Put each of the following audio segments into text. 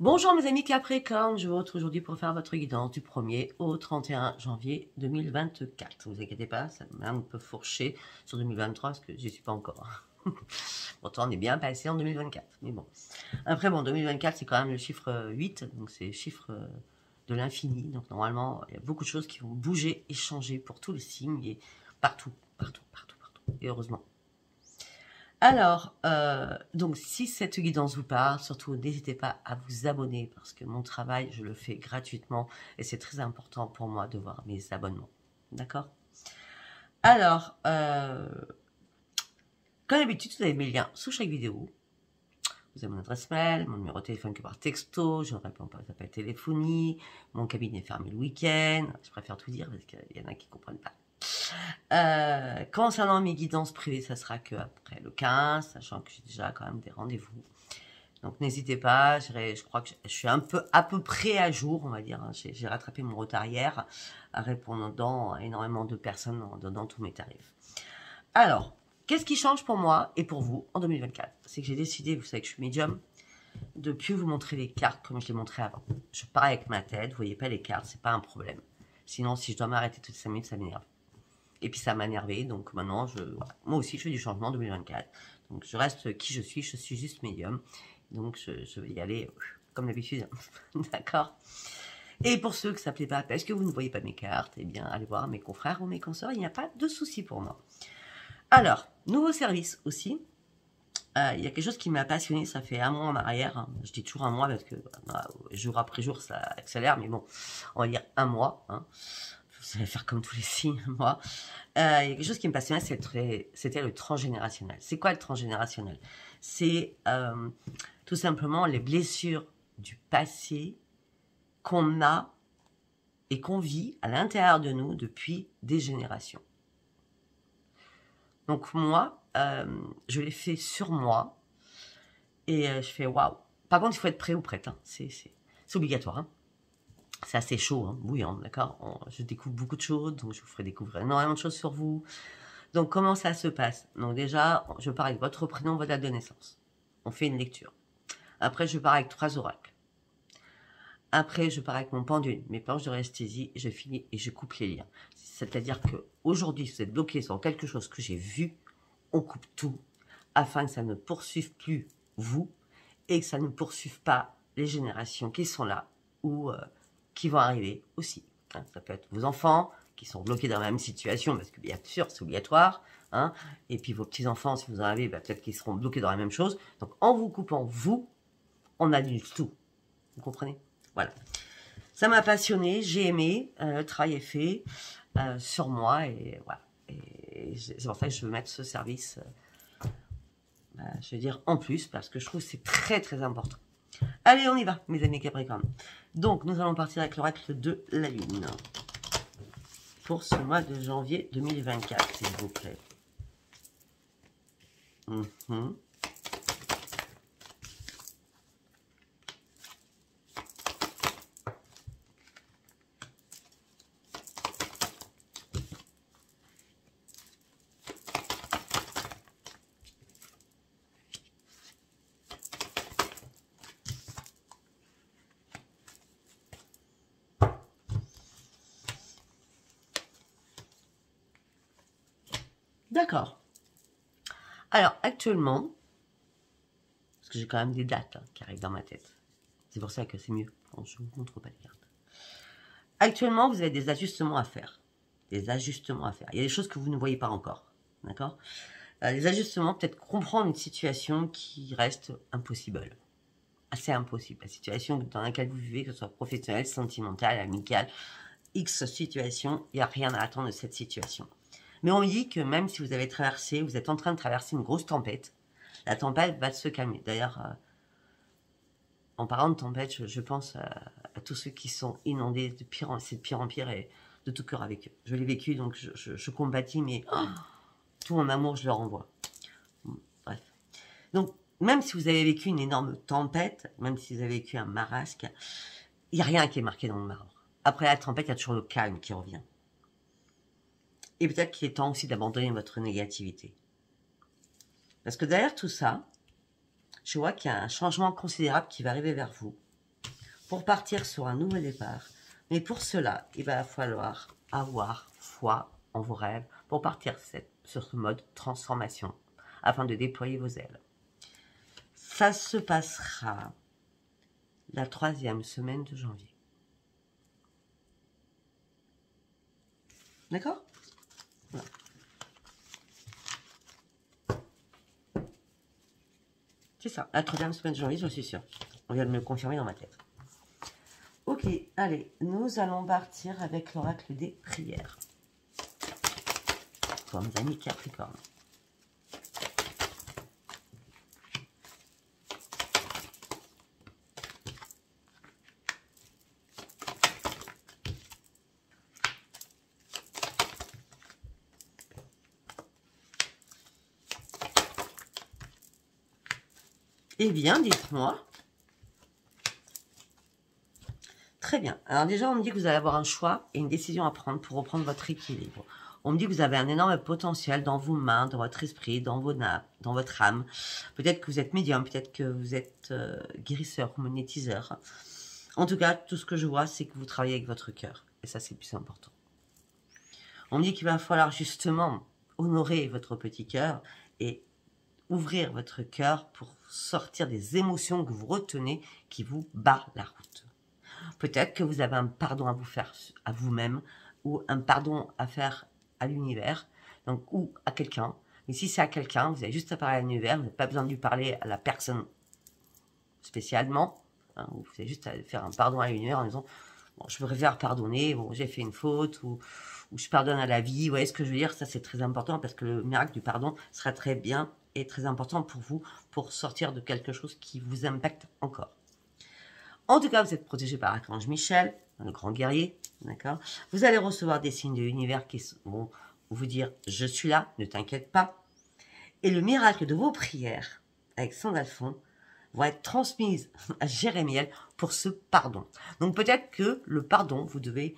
Bonjour mes amis Capricorne, je vous retrouve aujourd'hui pour faire votre guidance du 1er au 31 janvier 2024. Ne vous inquiétez pas, ça m'a un peu fourché sur 2023 parce que j'y suis pas encore. Pourtant on est bien passé en 2024, mais bon. Après bon, 2024 c'est quand même le chiffre 8, donc c'est le chiffre de l'infini. Donc normalement il y a beaucoup de choses qui vont bouger et changer pour tous les signes et partout. Et heureusement. Alors, donc si cette guidance vous parle, surtout n'hésitez pas à vous abonner parce que mon travail, je le fais gratuitement et c'est très important pour moi de voir mes abonnements. D'accord? Alors, comme d'habitude, vous avez mes liens sous chaque vidéo. Vous avez mon adresse mail, mon numéro de téléphone que par texto, je ne réponds pas aux appels téléphoniques, mon cabinet est fermé le week-end. Je préfère tout dire parce qu'il y en a qui ne comprennent pas. Concernant mes guidances privées, ça sera que après le 15, sachant que j'ai déjà quand même des rendez-vous. Donc n'hésitez pas, je crois que je suis à peu près à jour, on va dire. J'ai rattrapé mon retard hier, en répondant à énormément de personnes en donnant tous mes tarifs. Alors, qu'est-ce qui change pour moi et pour vous en 2024? C'est que j'ai décidé, vous savez que je suis médium, de ne plus vous montrer les cartes comme je les montrais avant. Je pars avec ma tête, vous voyez pas les cartes, c'est pas un problème. Sinon, si je dois m'arrêter toutes les 5 minutes, ça m'énerve. Et puis ça m'a énervé, donc maintenant, voilà. Moi aussi, je fais du changement en 2024. Donc je reste qui je suis juste médium. Donc je vais y aller comme d'habitude. D'accord? Et pour ceux que ça ne plaît pas, parce que vous ne voyez pas mes cartes, eh bien, allez voir mes confrères ou mes consoeurs, il n'y a pas de souci pour moi. Alors, nouveau service aussi. Il y a quelque chose qui m'a passionné, ça fait un mois en arrière. Hein. Je dis toujours un mois parce que jour après jour, ça accélère, mais bon, on va dire un mois. Hein. Vous allez faire comme tous les signes, moi. Il y a quelque chose qui me passionnait, c'était le transgénérationnel. C'est quoi le transgénérationnel? C'est tout simplement les blessures du passé qu'on a et qu'on vit à l'intérieur de nous depuis des générations. Donc moi, je l'ai fait sur moi et je fais waouh. Par contre, il faut être prêt ou prête. Hein. C'est obligatoire. Hein. C'est assez chaud, hein, bouillant, d'accord? Je découvre beaucoup de choses, donc je vous ferai découvrir énormément de choses sur vous. Donc, comment ça se passe? Donc déjà, je pars avec votre prénom, votre date de naissance. On fait une lecture. Après, je pars avec 3 oracles. Après, je pars avec mon pendule, mes planches de resthésie, je finis et je coupe les liens. C'est-à-dire qu'aujourd'hui, si vous êtes bloqué sur quelque chose que j'ai vu, on coupe tout, afin que ça ne poursuive plus vous, et que ça ne poursuive pas les générations qui sont là, ou qui vont arriver aussi. Hein, ça peut être vos enfants qui sont bloqués dans la même situation, parce que bien sûr, c'est obligatoire. Hein, et puis vos petits-enfants, si vous en avez, peut-être qu'ils seront bloqués dans la même chose. Donc en vous coupant, vous, on annule tout. Vous comprenez? Voilà. Ça m'a passionné, j'ai aimé, le travail est fait sur moi, et voilà. Et c'est pour ça que je veux mettre ce service, je veux dire, en plus, parce que je trouve que c'est très très important. Allez, on y va, mes amis Capricorne. Donc, nous allons partir avec l'oracle de la Lune. Pour ce mois de janvier 2024, s'il vous plaît. D'accord. Alors, actuellement, parce que j'ai quand même des dates hein, qui arrivent dans ma tête. C'est pour ça que c'est mieux quand je ne vous montre pas les cartes. Actuellement, vous avez des ajustements à faire. Des ajustements à faire. Il y a des choses que vous ne voyez pas encore. D'accord? Les ajustements, peut-être comprendre une situation qui reste impossible. Assez impossible. La situation dans laquelle vous vivez, que ce soit professionnelle, sentimentale, amicale, X situation, il n'y a rien à attendre de cette situation. Mais on dit que même si vous avez traversé, vous êtes en train de traverser une grosse tempête, la tempête va se calmer. D'ailleurs, en parlant de tempête, je pense à tous ceux qui sont inondés, c'est de pire en pire, et de tout cœur avec eux. Je l'ai vécu, donc je compatis, mais tout mon amour, je leur envoie. Bref. Donc, même si vous avez vécu une énorme tempête, même si vous avez vécu un marasque, il n'y a rien qui est marqué dans le marbre. Après la tempête, il y a toujours le calme qui revient. Et peut-être qu'il est temps aussi d'abandonner votre négativité. Parce que derrière tout ça, je vois qu'il y a un changement considérable qui va arriver vers vous. pour partir sur un nouveau départ. Mais pour cela, il va falloir avoir foi en vos rêves pour partir sur ce mode transformation afin de déployer vos ailes. Ça se passera la 3e semaine de janvier. D'accord? Voilà. C'est ça, la 3e semaine de janvier, je suis sûre. On vient de me le confirmer dans ma tête. Ok, allez, nous allons partir avec l'oracle des prières. Pour mes amis Capricorne. Eh bien, dites-moi. Très bien. Alors déjà, on me dit que vous allez avoir un choix et une décision à prendre pour reprendre votre équilibre. On me dit que vous avez un énorme potentiel dans vos mains, dans votre esprit, dans votre âme. Peut-être que vous êtes médium, peut-être que vous êtes guérisseur ou monétiseur. En tout cas, tout ce que je vois, c'est que vous travaillez avec votre cœur. Et ça, c'est le plus important. On me dit qu'il va falloir justement honorer votre petit cœur et ouvrir votre cœur pour sortir des émotions que vous retenez qui vous barrent la route. Peut-être que vous avez un pardon à vous faire à vous-même ou un pardon à faire à l'univers, donc ou à quelqu'un. Mais si c'est à quelqu'un, vous avez juste à parler à l'univers, vous n'avez pas besoin de lui parler à la personne spécialement. Hein, vous avez juste à faire un pardon à l'univers en disant bon, je préfère pardonner, bon, j'ai fait une faute ou je pardonne à la vie. Vous voyez ce que je veux dire? Ça, c'est très important parce que le miracle du pardon sera très bien et très important pour vous pour sortir de quelque chose qui vous impacte encore. En tout cas, vous êtes protégé par l'archange Michel, le grand guerrier, d'accord? Vous allez recevoir des signes de l'univers qui vont vous dire « Je suis là, ne t'inquiète pas ». Et le miracle de vos prières avec Sandalphon vont être transmises à Jérémiel pour ce pardon. Donc peut-être que le pardon, vous devez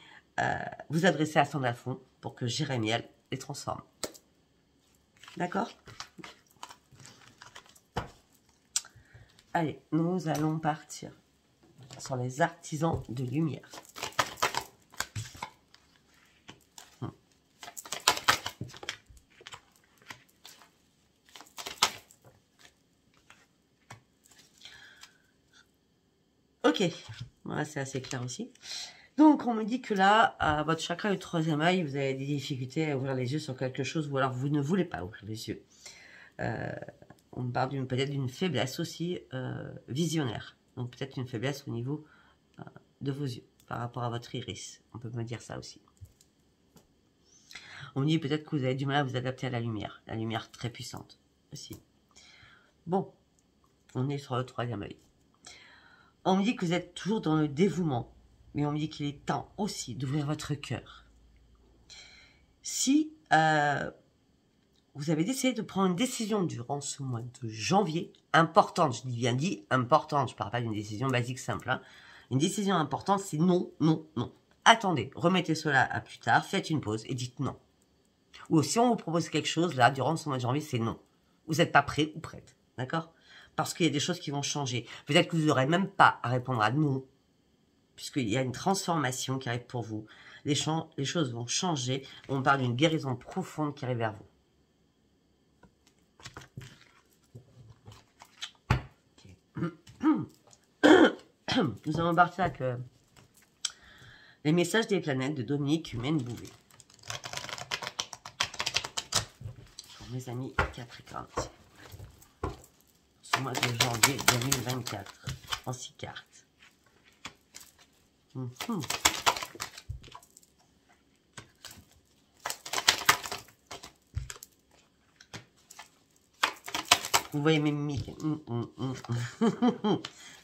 vous adresser à Sandalphon pour que Jérémiel les transforme. D'accord? Allez, nous allons partir sur les artisans de lumière. Ok, voilà, c'est assez clair aussi. Donc, on me dit que là, à votre chakra du 3e œil, vous avez des difficultés à ouvrir les yeux sur quelque chose, ou alors vous ne voulez pas ouvrir les yeux. On me parle peut-être d'une faiblesse aussi visionnaire. Donc, peut-être une faiblesse au niveau de vos yeux, par rapport à votre iris. On peut me dire ça aussi. On me dit peut-être que vous avez du mal à vous adapter à la lumière très puissante aussi. Bon, on est sur le 3e œil. On me dit que vous êtes toujours dans le dévouement, mais on me dit qu'il est temps aussi d'ouvrir votre cœur. Si vous avez décidé de prendre une décision durant ce mois de janvier, importante, je dis bien dit, importante, je ne parle pas d'une décision basique simple, hein. Une décision importante, c'est non, non, non. Attendez, remettez cela à plus tard, faites une pause et dites non. Ou si on vous propose quelque chose, là, durant ce mois de janvier, c'est non. Vous n'êtes pas prêt ou prête, d'accord? Parce qu'il y a des choses qui vont changer. Peut-être que vous n'aurez même pas à répondre à non, puisqu'il y a une transformation qui arrive pour vous. Les choses vont changer. On parle d'une guérison profonde qui arrive vers vous. Okay. Nous allons partir avec les messages des planètes de Dominique Humaine-Bouvet. Pour mes amis Capricorne. Ce mois de janvier 2024. En 6 cartes. Vous voyez mes mimiques.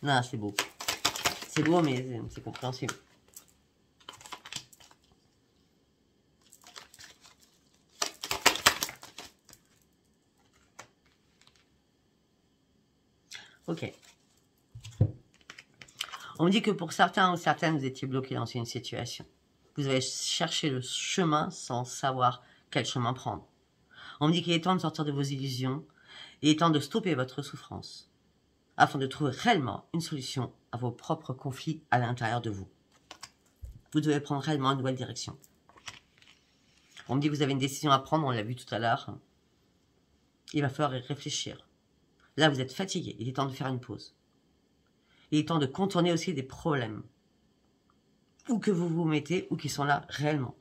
Non, c'est beau. C'est beau, mais c'est compréhensible. Ok. On me dit que pour certains ou certaines, vous étiez bloqués dans une situation. Vous avez cherché le chemin sans savoir quel chemin prendre. On me dit qu'il est temps de sortir de vos illusions. Il est temps de stopper votre souffrance afin de trouver réellement une solution à vos propres conflits à l'intérieur de vous. Vous devez prendre réellement une nouvelle direction. On me dit que vous avez une décision à prendre, on l'a vu tout à l'heure. Il va falloir y réfléchir. Là, vous êtes fatigué, il est temps de faire une pause. Il est temps de contourner aussi des problèmes. Où que vous vous mettez, ou qui sont là réellement.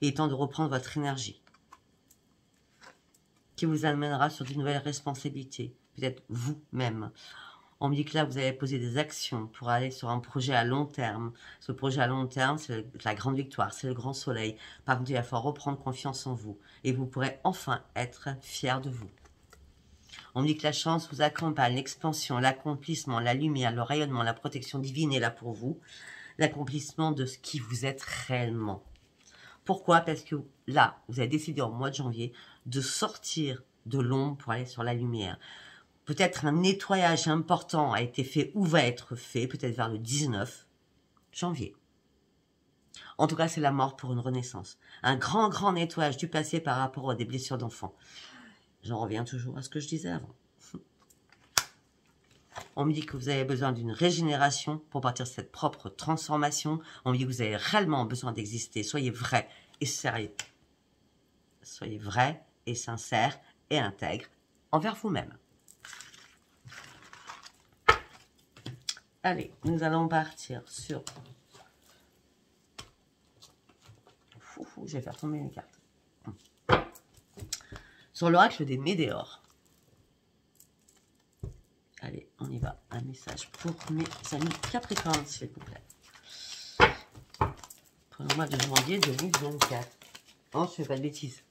Il est temps de reprendre votre énergie. Qui vous amènera sur de nouvelles responsabilités. Peut-être vous-même. On me dit que là, vous allez poser des actions pour aller sur un projet à long terme. Ce projet à long terme, c'est la grande victoire, c'est le grand soleil. Par contre, il va falloir reprendre confiance en vous. Et vous pourrez enfin être fier de vous. On me dit que la chance vous accompagne, l'expansion, l'accomplissement, la lumière, le rayonnement, la protection divine est là pour vous. L'accomplissement de ce qui vous êtes réellement. Pourquoi? Parce que là, vous avez décidé en mois de janvier de sortir de l'ombre pour aller sur la lumière. Peut-être un nettoyage important a été fait ou va être fait, peut-être vers le 19 janvier. En tout cas, c'est la mort pour une renaissance. Un grand, grand nettoyage du passé par rapport à des blessures d'enfants. J'en reviens toujours à ce que je disais avant. On me dit que vous avez besoin d'une régénération pour partir de cette propre transformation. On me dit que vous avez réellement besoin d'exister. Soyez vrai et sérieux. Soyez vrai et sincère et intègre envers vous-même. Allez, nous allons partir sur... je vais faire tomber mes cartes. Sur l'oracle des Médéors. Allez, on y va. Un message pour mes amis Capricorne, s'il vous plaît. Pour le mois de janvier 2024. Oh, je fais pas de bêtises.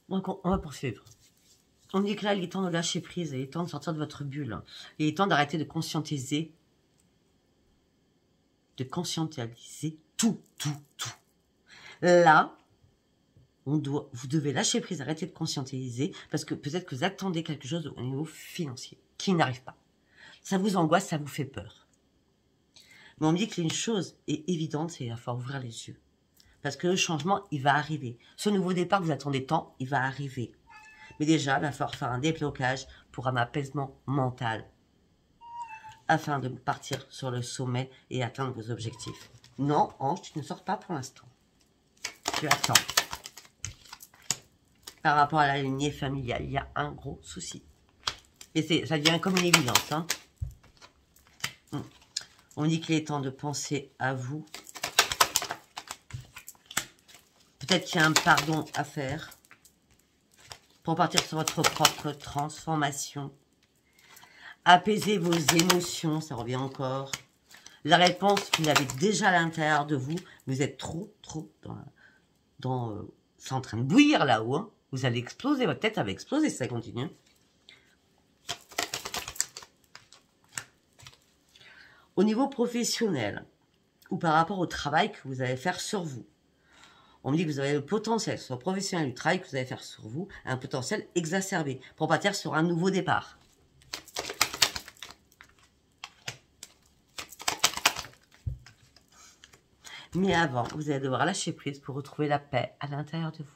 Donc, on va poursuivre. On dit que là, il est temps de lâcher prise, il est temps de sortir de votre bulle. Il est temps d'arrêter de conscientiser. Tout. Là, vous devez lâcher prise, arrêter de conscientiser, parce que peut-être que vous attendez quelque chose au niveau financier, qui n'arrive pas. Ça vous angoisse, ça vous fait peur. Mais on me dit que une chose est évidente, c'est qu'il va falloir ouvrir les yeux. Parce que le changement, il va arriver. Ce nouveau départ que vous attendez tant, il va arriver. Mais déjà, il va falloir faire un déblocage pour un apaisement mental. Afin de partir sur le sommet et atteindre vos objectifs. Non, Ange, tu ne sors pas pour l'instant. Tu attends. Par rapport à la lignée familiale, il y a un gros souci. Et ça devient comme une évidence. Hein. On dit qu'il est temps de penser à vous. Peut-être qu'il y a un pardon à faire pour partir sur votre propre transformation. Apaiser vos émotions, ça revient encore. La réponse, vous l'avez déjà à l'intérieur de vous. Vous êtes trop c'est en train de bouillir là-haut. Hein. Vous allez exploser, votre tête va exploser si ça continue. Au niveau professionnel, ou par rapport au travail que vous allez faire sur vous, on me dit que vous avez le potentiel, sur le professionnel du travail que vous allez faire sur vous, un potentiel exacerbé pour partir sur un nouveau départ. Mais avant, vous allez devoir lâcher prise pour retrouver la paix à l'intérieur de vous.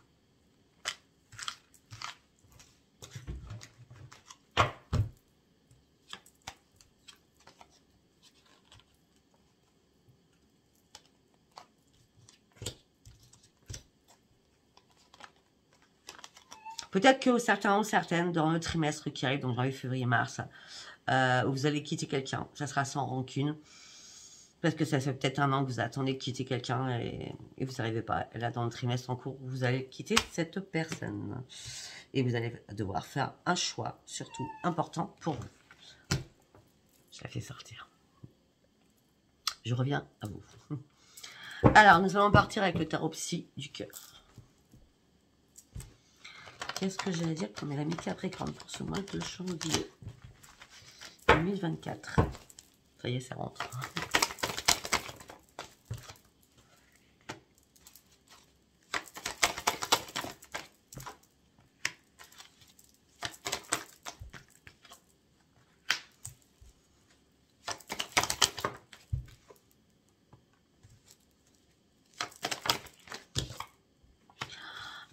Peut-être que certains ou certaines, dans le trimestre qui arrive, donc janvier, février, mars, vous allez quitter quelqu'un. Ça sera sans rancune. Parce que ça fait peut-être un an que vous attendez de quitter quelqu'un et vous n'arrivez pas. Et là, dans le trimestre en cours, vous allez quitter cette personne. Et vous allez devoir faire un choix, surtout important pour vous. Je la fais sortir. Je reviens à vous. Alors, nous allons partir avec le tarot psy du cœur. Qu'est-ce que j'allais dire pour mes amis Capricorne pour ce mois de janvier? 2024. Ça y est, ça rentre.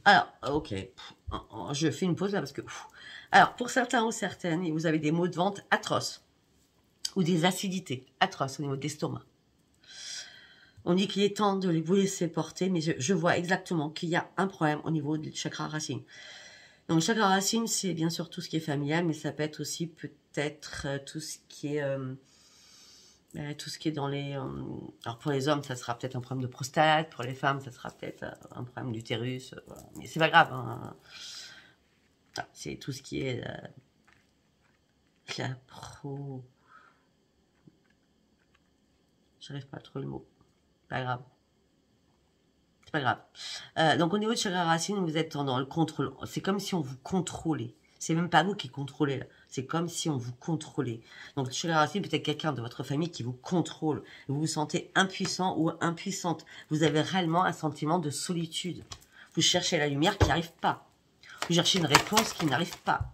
Alors, ok, je fais une pause là parce que... Alors, pour certains ou certaines, vous avez des maux de ventre atroces ou des acidités atroces au niveau de l'estomac. On dit qu'il est temps de vous laisser porter, mais je vois exactement qu'il y a un problème au niveau du chakra racine. Donc, le chakra racine, c'est bien sûr tout ce qui est familial, mais ça peut être aussi peut-être tout ce qui est dans les... alors pour les hommes, ça sera peut-être un problème de prostate. Pour les femmes, ça sera peut-être un problème d'utérus. Voilà. Mais c'est pas grave. Hein. C'est tout ce qui est... la pro... J'arrive pas à trouver le mot. Pas grave. C'est pas grave. Donc au niveau de chakra racine, vous êtes dans le contrôle. C'est comme si on vous contrôlait. C'est même pas vous qui contrôlez là. C'est comme si on vous contrôlait. Donc, chez la racine, peut-être quelqu'un de votre famille qui vous contrôle. Vous vous sentez impuissant ou impuissante. Vous avez réellement un sentiment de solitude. Vous cherchez la lumière qui n'arrive pas. Vous cherchez une réponse qui n'arrive pas.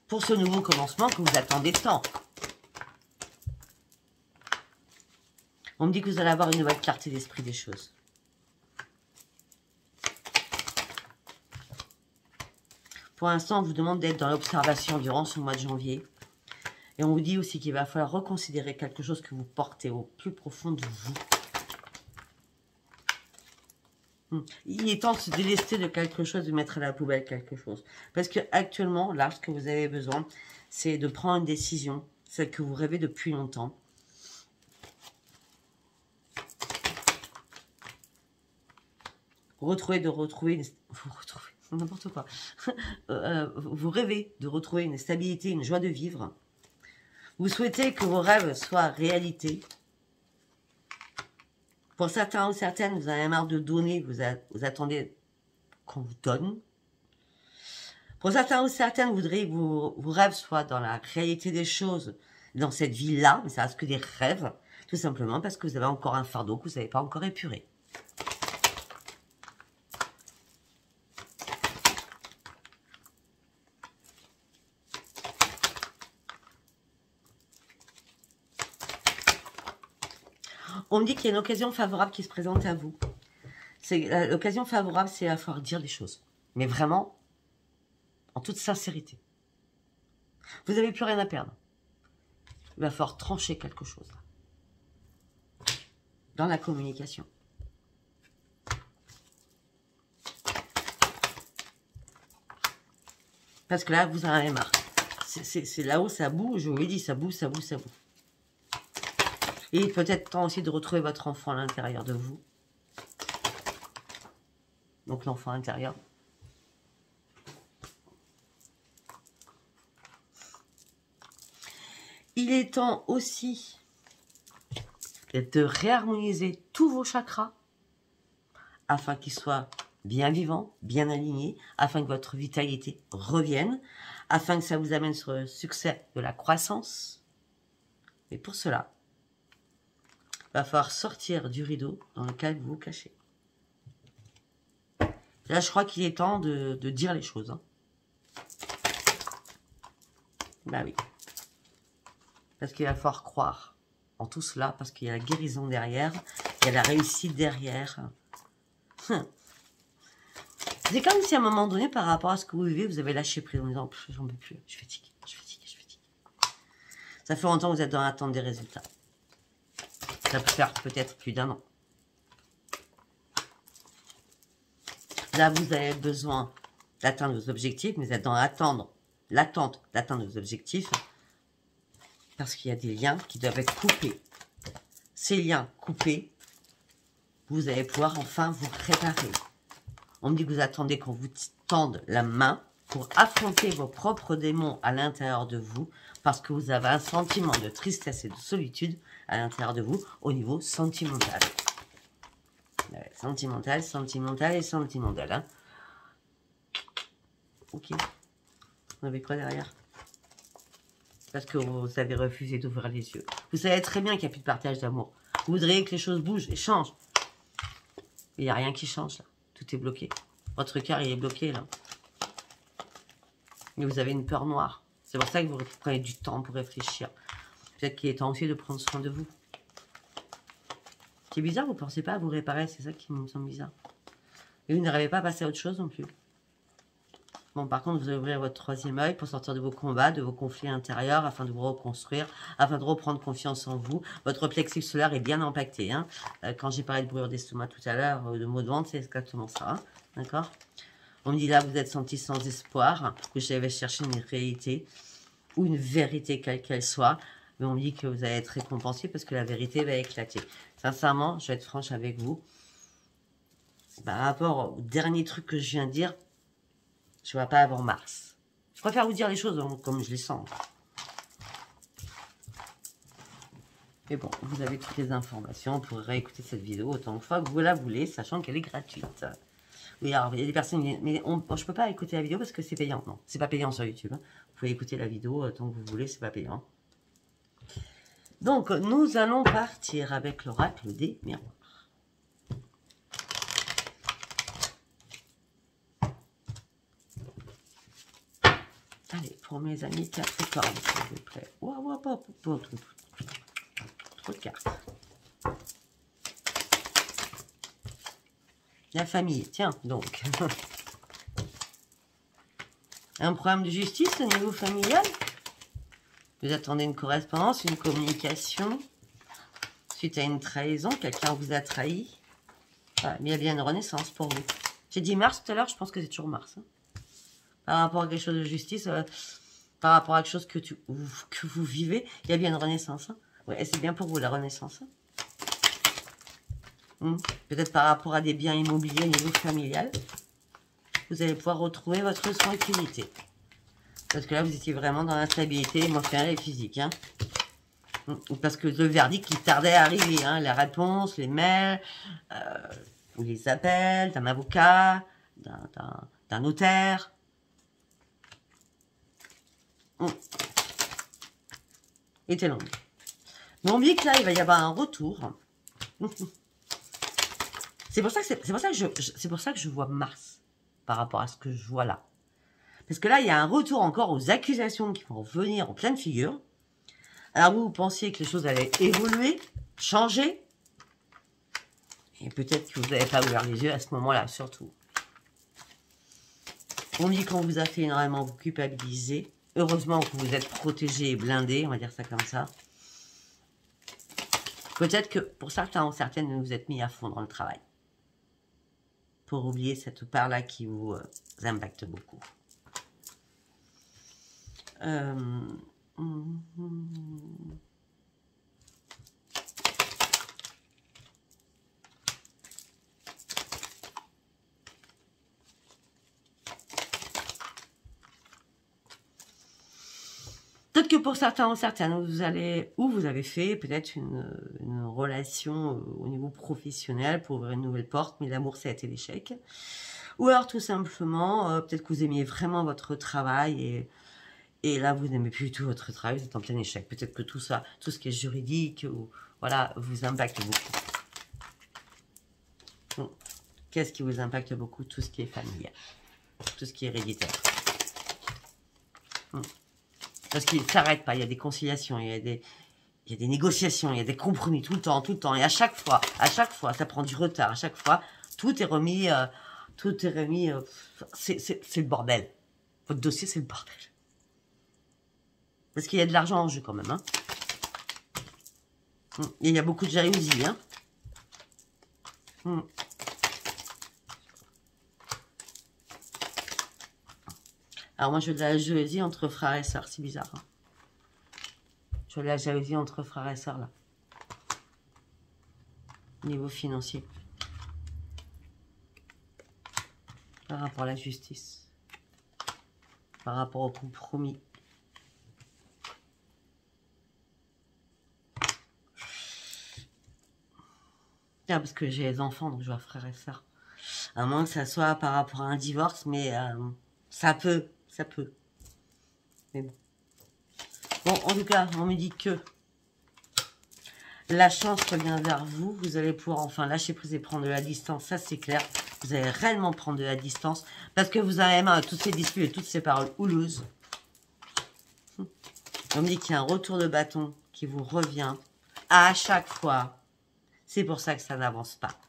Pour ce nouveau commencement que vous attendez tant. On me dit que vous allez avoir une nouvelle clarté d'esprit des choses. Pour l'instant, on vous demande d'être dans l'observation durant ce mois de janvier. Et on vous dit aussi qu'il va falloir reconsidérer quelque chose que vous portez au plus profond de vous. Il est temps de se délester de quelque chose, de mettre à la poubelle quelque chose. Parce que actuellement, là, ce que vous avez besoin, c'est de prendre une décision, celle que vous rêvez depuis longtemps. N'importe quoi. Vous rêvez de retrouver une stabilité, une joie de vivre. Vous souhaitez que vos rêves soient réalité. Pour certains ou certaines, vous avez marre de donner, vous attendez qu'on vous donne. Pour certains ou certaines, vous voudriez que vos rêves soient dans la réalité des choses, dans cette vie-là, mais ça reste que des rêves, tout simplement parce que vous avez encore un fardeau que vous n'avez pas encore épuré. On me dit qu'il y a une occasion favorable qui se présente à vous. L'occasion favorable, c'est à falloir dire les choses. Mais vraiment, en toute sincérité. Vous n'avez plus rien à perdre. Il va falloir trancher quelque chose. Dans la communication. Parce que là, vous en avez marre. C'est là-haut, ça bouge. Je vous l'ai dit, ça bouge, ça bouge, ça bouge. Et peut-être temps aussi de retrouver votre enfant à l'intérieur de vous. Donc l'enfant intérieur. Il est temps aussi de réharmoniser tous vos chakras afin qu'ils soient bien vivants, bien alignés, afin que votre vitalité revienne, afin que ça vous amène sur le succès de la croissance. Et pour cela, il va falloir sortir du rideau dans lequel vous vous cachez. Là, je crois qu'il est temps de dire les choses. Hein. Bah oui. Parce qu'il va falloir croire en tout cela, parce qu'il y a la guérison derrière, il y a la réussite derrière. C'est comme si à un moment donné, par rapport à ce que vous vivez, vous avez lâché prise en disant « j'en peux plus, je fatigue, je fatigue, je fatigue ». Ça fait longtemps que vous êtes dans l'attente des résultats. Ça peut faire peut-être plus d'1 an. Là, vous avez besoin d'atteindre vos objectifs, mais vous êtes dans l'attente d'atteindre vos objectifs parce qu'il y a des liens qui doivent être coupés. Ces liens coupés, vous allez pouvoir enfin vous préparer. On me dit que vous attendez qu'on vous tende la main pour affronter vos propres démons à l'intérieur de vous parce que vous avez un sentiment de tristesse et de solitude à l'intérieur de vous au niveau sentimental. Sentimental, sentimental et sentimental. Hein. Ok. On avait quoi derrière? Parce que vous avez refusé d'ouvrir les yeux. Vous savez très bien qu'il n'y a plus de partage d'amour. Vous voudriez que les choses bougent et changent. Il n'y a rien qui change là. Tout est bloqué. Votre cœur, il est bloqué là. Et vous avez une peur noire. C'est pour ça que vous prenez du temps pour réfléchir. Peut-être qu'il est temps aussi de prendre soin de vous. C'est bizarre, vous ne pensez pas à vous réparer. C'est ça qui me semble bizarre. Et vous n'arrivez pas à passer à autre chose non plus. Bon, par contre, vous allez ouvrir votre troisième œil pour sortir de vos combats, de vos conflits intérieurs, afin de vous reconstruire, afin de reprendre confiance en vous. Votre plexus solaire est bien impacté. Hein. Quand j'ai parlé de brûlure d'estomac tout à l'heure, de maux de ventre, c'est exactement ça. Hein. D'accord? On me dit là, vous êtes senti sans espoir, que j'avais cherché une réalité ou une vérité quelle qu'elle soit. Mais on me dit que vous allez être récompensé parce que la vérité va éclater. Sincèrement, je vais être franche avec vous. Par rapport au dernier truc que je viens de dire, je ne vais pas avant mars. Je préfère vous dire les choses comme je les sens. Mais bon, vous avez toutes les informations pour réécouter cette vidéo autant de fois que vous la voulez, sachant qu'elle est gratuite. Oui, alors, il y a des personnes qui disent, mais je ne peux pas écouter la vidéo parce que c'est payant. Non, c'est pas payant sur YouTube. Hein. Vous pouvez écouter la vidéo tant que vous voulez, c'est pas payant. Donc, nous allons partir avec l'oracle des miroirs. Allez, pour mes amis Capricorne, s'il vous plaît. Trop de cartes. La famille, tiens, donc. Un problème de justice au niveau familial. Vous attendez une correspondance, une communication. Suite à une trahison, quelqu'un vous a trahi. Voilà, mais il y a bien une renaissance pour vous. J'ai dit mars tout à l'heure, je pense que c'est toujours mars. Hein. Par rapport à quelque chose de justice, par rapport à quelque chose que vous vivez, il y a bien une renaissance. Hein. Ouais, c'est bien pour vous, la renaissance. Hein. Peut-être par rapport à des biens immobiliers au niveau familial, vous allez pouvoir retrouver votre tranquillité. Parce que là, vous étiez vraiment dans l'instabilité émotionnelle et physique. Hein. Parce que le verdict, il tardait à arriver. Hein. Les réponses, les mails, les appels d'un avocat, d'un notaire. Était longue. Mais on dit que là, il va y avoir un retour. C'est pour ça que je vois Mars par rapport à ce que je vois là. Parce que là, il y a un retour encore aux accusations qui vont venir en pleine figure. Alors vous pensiez que les choses allaient évoluer, changer. Et peut-être que vous n'avez pas ouvert les yeux à ce moment-là, surtout. On dit qu'on vous a fait énormément vous culpabiliser. Heureusement que vous êtes protégé et blindé, on va dire ça comme ça. Peut-être que pour certains ou certaines, vous vous êtes mis à fond dans le travail. Pour oublier cette part-là qui vous impacte beaucoup. Peut-être que pour certains ou certaines, vous avez fait peut-être une relation au niveau professionnel pour ouvrir une nouvelle porte, mais l'amour, ça a été l'échec. Ou alors tout simplement, peut-être que vous aimiez vraiment votre travail et là, vous n'aimez plus du tout votre travail, vous êtes en plein échec. Peut-être que tout ça, tout ce qui est juridique, voilà, vous impacte beaucoup. Qu'est-ce qui vous impacte beaucoup? Tout ce qui est familial, tout ce qui est héréditaire. Parce qu'il ne s'arrête pas, il y a des conciliations, il y a des négociations, il y a des compromis tout le temps. Et à chaque fois, ça prend du retard. À chaque fois, tout est remis, c'est le bordel. Votre dossier, c'est le bordel. Parce qu'il y a de l'argent en jeu quand même. Hein. Et il y a beaucoup de jalousie. Hein. Alors moi, je veux de la jalousie entre frères et sœurs. C'est bizarre. Hein. Je veux de la jalousie entre frères et sœurs là. Niveau financier. Par rapport à la justice. Par rapport au compromis. Parce que j'ai les enfants, donc je vois frères et sœurs. À moins que ça soit par rapport à un divorce, mais ça peut. Mais bon. Bon, en tout cas, on me dit que la chance revient vers vous. Vous allez pouvoir enfin lâcher prise et prendre de la distance. Ça, c'est clair. Vous allez réellement prendre de la distance. Parce que vous avez marre de toutes ces disputes et toutes ces paroles houleuses. On me dit qu'il y a un retour de bâton qui vous revient à chaque fois. C'est pour ça que ça n'avance pas.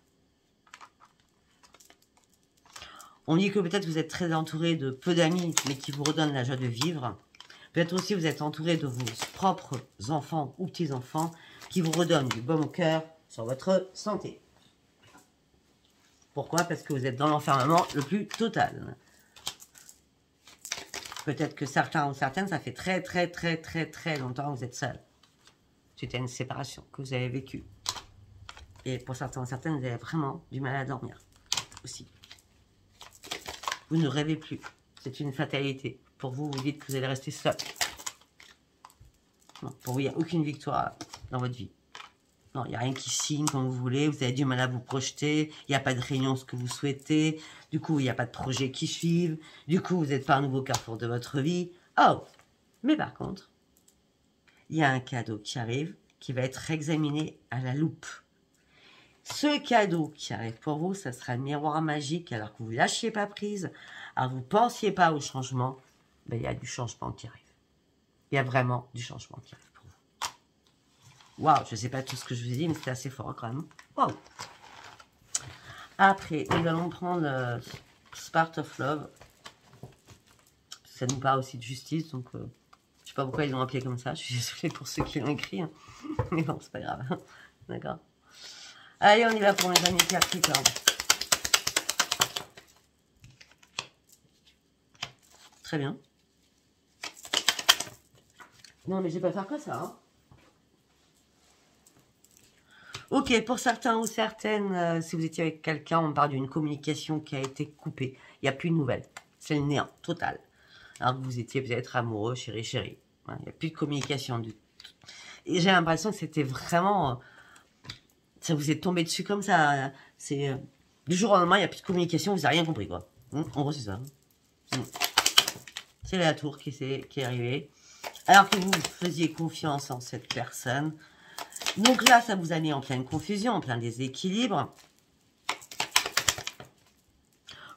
On dit que peut-être vous êtes très entouré de peu d'amis, mais qui vous redonnent la joie de vivre. Peut-être aussi vous êtes entouré de vos propres enfants ou petits-enfants qui vous redonnent du baume au cœur sur votre santé. Pourquoi? Parce que vous êtes dans l'enfermement le plus total. Peut-être que certains ou certaines, ça fait très longtemps que vous êtes seul. Suite à une séparation que vous avez vécue. Et pour certains ou certaines, vous avez vraiment du mal à dormir aussi. Vous ne rêvez plus. C'est une fatalité. Pour vous, vous dites que vous allez rester seul. Non, pour vous, il n'y a aucune victoire dans votre vie. Non, il n'y a rien qui signe comme vous voulez. Vous avez du mal à vous projeter. Il n'y a pas de réunion ce que vous souhaitez. Du coup, il n'y a pas de projet qui suivent. Du coup, vous n'êtes pas un nouveau carrefour de votre vie. Oh! Mais par contre, il y a un cadeau qui arrive qui va être examiné à la loupe. Ce cadeau qui arrive pour vous, ça sera le miroir magique alors que vous ne lâchiez pas prise, alors que vous ne pensiez pas au changement. Ben, il y a du changement qui arrive. Il y a vraiment du changement qui arrive pour vous. Waouh, je ne sais pas tout ce que je vous ai dit, mais c'était assez fort quand même. Waouh. Après, nous allons prendre Spark of Love. Ça nous parle aussi de justice, donc je ne sais pas pourquoi ils l'ont appelé comme ça. Je suis désolée pour ceux qui l'ont écrit, hein. Mais bon, c'est pas grave. D'accord. Allez, on y va pour mes amis Capricorne. Très bien. Non, mais je vais pas faire que ça. Hein. Ok, pour certains ou certaines, si vous étiez avec quelqu'un, on parle d'une communication qui a été coupée. Il n'y a plus de nouvelles. C'est le néant total. Alors que vous étiez peut-être amoureux, chéri, chéri. Il n'y a plus de communication du tout. Et j'ai l'impression que c'était vraiment... ça vous est tombé dessus comme ça. C'est du jour au lendemain, il n'y a plus de communication, vous n'avez rien compris, quoi. En gros, c'est ça. C'est la tour qui est arrivée. Alors que vous faisiez confiance en cette personne. Donc là, ça vous a mis en pleine confusion, en plein déséquilibre.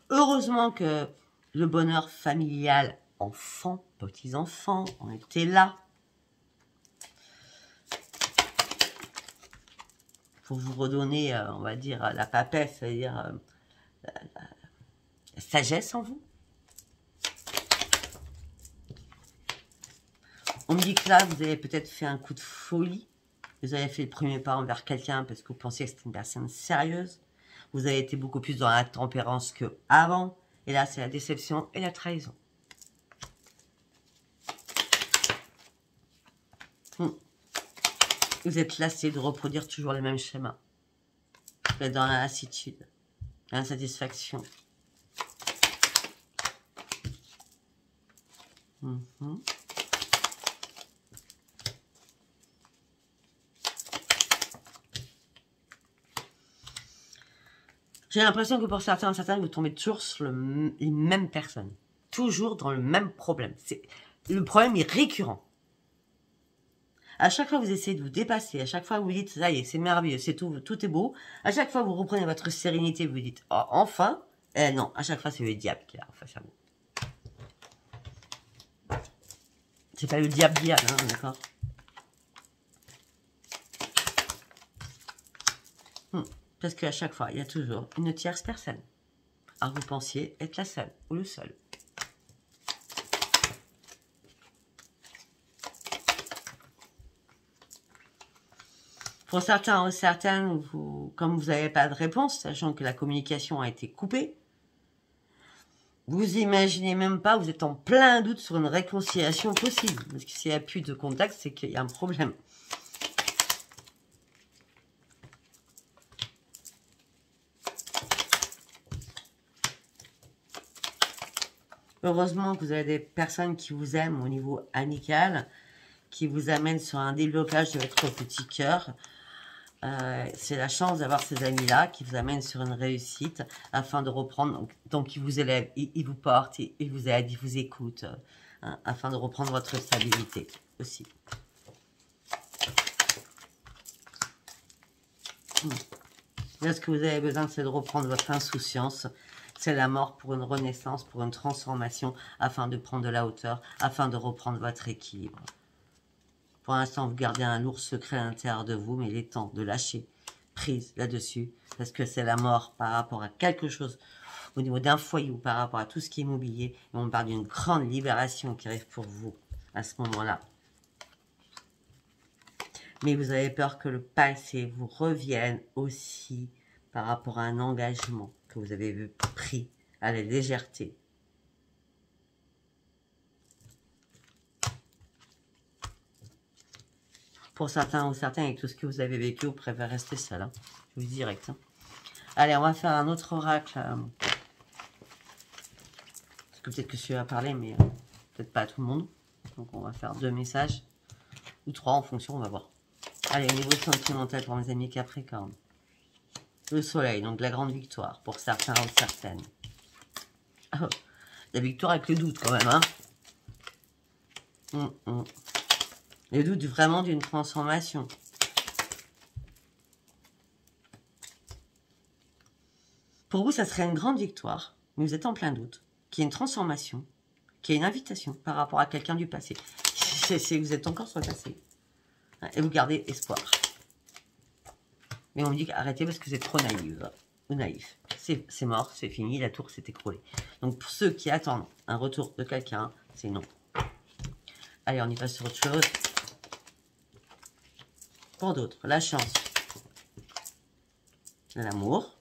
Heureusement que le bonheur familial, enfants, petits-enfants, on était là. Pour vous redonner, on va dire, la papesse, c'est-à-dire la sagesse en vous. On me dit que là, vous avez peut-être fait un coup de folie. Vous avez fait le premier pas envers quelqu'un parce que vous pensiez que c'était une personne sérieuse. Vous avez été beaucoup plus dans la tempérance qu'avant. Et là, c'est la déception et la trahison. Vous êtes lassé de reproduire toujours les mêmes schémas. Vous êtes dans la lassitude, l'insatisfaction. J'ai l'impression que pour certains et certaines, vous tombez toujours sur les mêmes personnes. Toujours dans le même problème. Le problème est récurrent. À chaque fois, vous essayez de vous dépasser. À chaque fois, vous dites, ça y est, c'est merveilleux, c'est tout est beau. À chaque fois, vous reprenez votre sérénité, vous dites, oh, enfin. Non, à chaque fois, c'est le diable qui est là, en face à vous. C'est pas le diable, hein, d'accord? Parce qu'à chaque fois, il y a toujours une tierce personne. Alors vous pensiez être la seule ou le seul. Pour certains ou certaines, comme vous n'avez pas de réponse, sachant que la communication a été coupée, vous imaginez même pas, vous êtes en plein doute sur une réconciliation possible. Parce que s'il n'y a plus de contact, c'est qu'il y a un problème. Heureusement que vous avez des personnes qui vous aiment au niveau amical, qui vous amènent sur un déblocage de votre petit cœur. C'est la chance d'avoir ces amis-là qui vous amènent sur une réussite afin de reprendre. Donc ils vous élèvent, ils vous portent, ils vous aident, ils vous écoutent, hein, afin de reprendre votre stabilité. aussi. Là, ce que vous avez besoin, c'est de reprendre votre insouciance. C'est la mort pour une renaissance, pour une transformation, afin de prendre de la hauteur, afin de reprendre votre équilibre. Pour l'instant, vous gardez un lourd secret à l'intérieur de vous, mais il est temps de lâcher prise là-dessus, parce que c'est la mort par rapport à quelque chose, au niveau d'un foyer ou par rapport à tout ce qui est immobilier. Et on parle d'une grande libération qui arrive pour vous à ce moment-là. Mais vous avez peur que le passé vous revienne aussi par rapport à un engagement que vous avez pris à la légèreté. Pour certains ou certaines, avec tout ce que vous avez vécu, vous préférez rester seul. Hein. Je vous dis direct. Hein. Allez, on va faire un autre oracle. Parce que peut-être que celui-là va parler, mais peut-être pas à tout le monde. Donc on va faire 2 messages. Ou 3 en fonction, on va voir. Allez, au niveau sentimental pour mes amis Capricorne. Le soleil, donc la grande victoire pour certains ou certaines. Oh, la victoire avec le doute quand même. Hein. Le doute vraiment d'une transformation. Pour vous, ça serait une grande victoire, mais vous êtes en plein doute, qu'il y ait une transformation, qu'il y ait une invitation par rapport à quelqu'un du passé. Vous êtes encore sur le passé. Et vous gardez espoir. Mais on me dit arrêtez parce que c'est trop naïve ou naïf. C'est mort, c'est fini, la tour s'est écroulée. Donc pour ceux qui attendent un retour de quelqu'un, c'est non. Allez, on y passe sur autre chose. Pour d'autres, la chance, l'amour,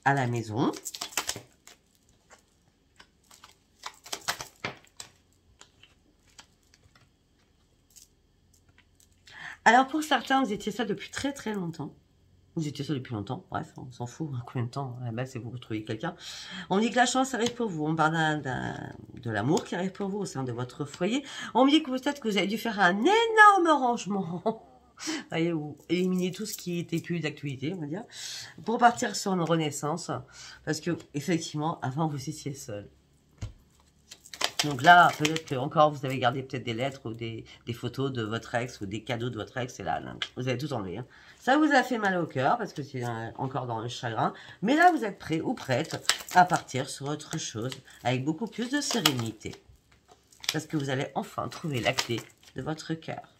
à la maison, alors pour certains, vous étiez ça depuis très très longtemps. Vous étiez ça depuis longtemps, bref, on s'en fout, hein, combien de temps, à la base, c'est vous retrouvez quelqu'un. On dit que la chance arrive pour vous, on parle de l'amour qui arrive pour vous au sein de votre foyer. On me dit que peut-être que vous avez dû faire un énorme rangement, voyez, ou éliminer tout ce qui était plus d'actualité, on va dire, pour partir sur une renaissance, parce que, effectivement, avant, vous étiez seul. Donc là, peut-être que encore vous avez gardé peut-être des lettres ou des photos de votre ex ou des cadeaux de votre ex, et là, vous avez tout enlevé. Hein. Ça vous a fait mal au cœur parce que c'est encore dans le chagrin. Mais là, vous êtes prêt ou prête à partir sur autre chose avec beaucoup plus de sérénité. Parce que vous allez enfin trouver la clé de votre cœur.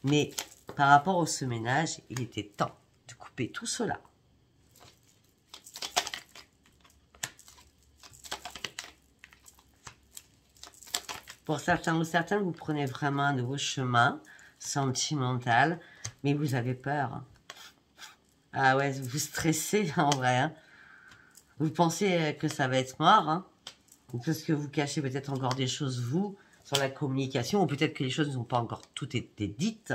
Mais par rapport au ménage, il était temps de couper tout cela. Pour certains ou certaines, vous prenez vraiment un nouveau chemin sentimental, mais vous avez peur. Ah ouais, vous stressez en vrai. Hein. Vous pensez que ça va être mort, hein, parce que vous cachez peut-être encore des choses, vous, sur la communication, ou peut-être que les choses n'ont pas encore toutes été dites.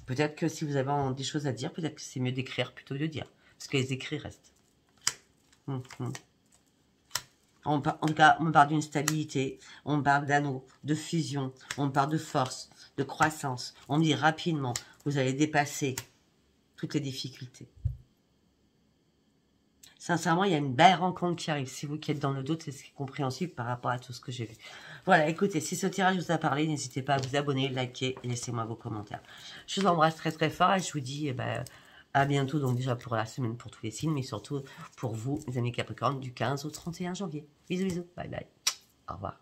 Peut-être que si vous avez des choses à dire, peut-être que c'est mieux d'écrire plutôt que de dire, parce que les écrits restent. En tout cas, on parle d'une stabilité, on parle d'anneau, de fusion, on parle de force, de croissance. On dit rapidement, vous allez dépasser toutes les difficultés. Sincèrement, il y a une belle rencontre qui arrive. Si vous qui êtes dans le doute, c'est compréhensible par rapport à tout ce que j'ai vu. Voilà, écoutez, si ce tirage vous a parlé, n'hésitez pas à vous abonner, liker et laissez-moi vos commentaires. Je vous embrasse très très fort et je vous dis à bientôt, donc déjà pour la semaine pour tous les signes, mais surtout pour vous, mes amis Capricorne, du 15 au 31 janvier. Bisous, bisous, bye bye, au revoir.